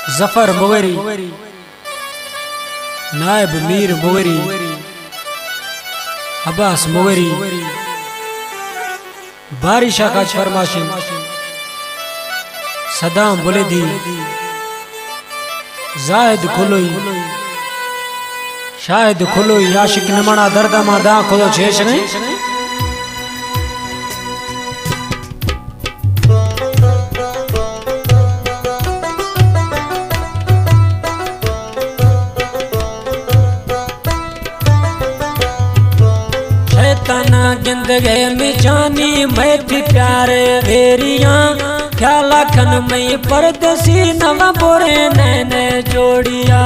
जफर मुगरी, नायब मीर मुगरी, अब्बास मुगरी, बारिशा का फरमाशिन, सदाम बुलेदी, जाहिद खुलोई, शाहिद खुलोई, आशिक नमना दर्दा मा दा खुलो छेश नहीं। जिंदगी में जानी मैं थी प्यारे वेरिया, ख्याल खन मई परदेसी नवा बोरे नैने जोड़िया।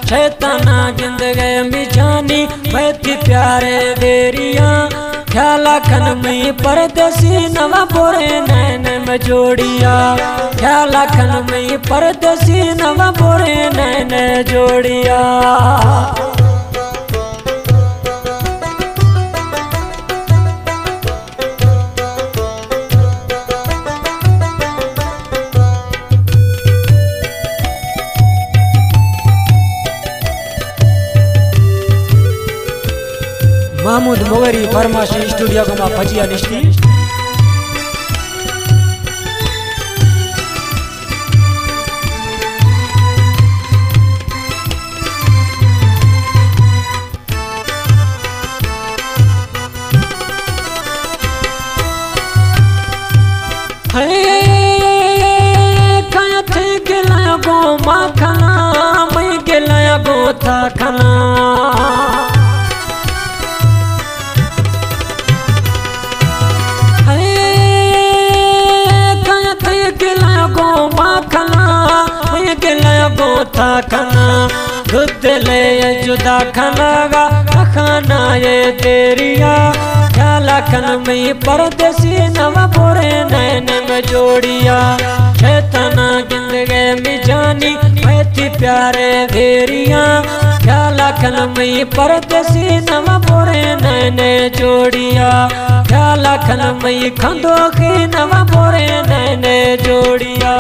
शैताना जिंदगी में जानी मैं थी प्यारे वेरिया, ख्याल खन मई परदेसी नवा बोरे नैने में जोड़िया। ख्याल खन मई परदेसी नवा बोरे नैने जोड़िया। महमूद मुगरी फरमाश स्टूडियो को फजिया निश्ती। गिलाया गो माँ खाना मैं गिलाया गो था खाना। था खाना खुद ले जुदा खानागा खाना ये तेरिया। ख्याल खन में परदेसी नवा बोरे नैने में जोड़िया। शैताना जिंदगी में जानी मैं थी प्यारे भेरिया। ख्याल खन में परदेसी नवा बोरे नैने जोड़िया। ख्याल खन में खंदो की नवा बोरे नैने जोड़िया।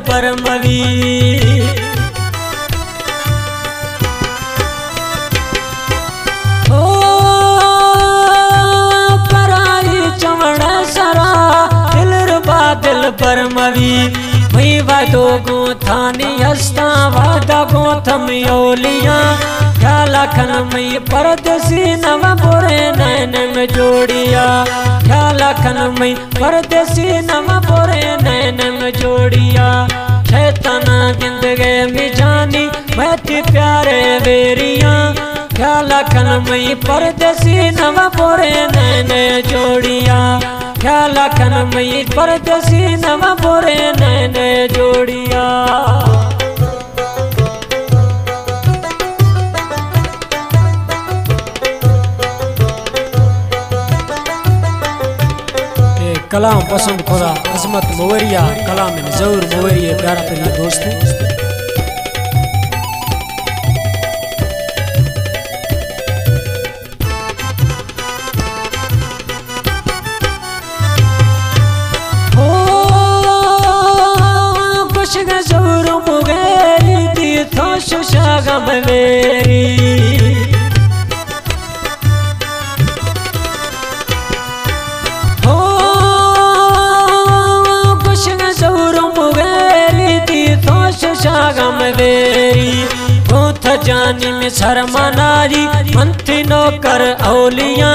परमवी ओ पराई चमड़ सरा दिल रुबा दिल परमवी। वही वादो गो थानी हस्ता वादा गो थम ओलिया। ख्याल खन में परदेसी नवा बोरे नैने में जोड़िया। ख्याल खन में परदेसी नवा बोरे नैने में जोड़िया। शैताना जिंदगी में जानी मैं थी प्यारे वेरिया। ख्याल खन में परदेसी नवा बोरे नैने जोड़िया। ख्याल खन में परदेसी नवा बोरे नैने जोड़िया। कलाम पसंद खुदा अजमत मुगरिया कलाम जरूर मुगरिया प्यारा प्यारा दोस्त। हो कुछ जरूर मुगरी दी तो शुशागा मेरी। जानी में शर्मनारी मंथी नौकर औलिया।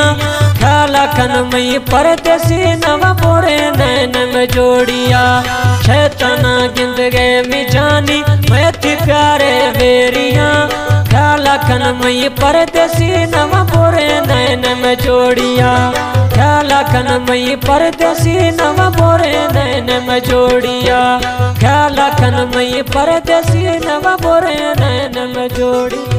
ख्याल खन में परदेसी नवा बोरे नैने में जोड़िया। शैताना जिंदगी में जानी मैं थी प्यारे वेरिया। ख्याल खन में परदेसी नवा बोरे नैने में जोड़िया। ख्याल खन में परदेसी नवा बोरे नैने में जोड़िया। लाखन में परदेसी नवा बोरे नैन में जोड़ी।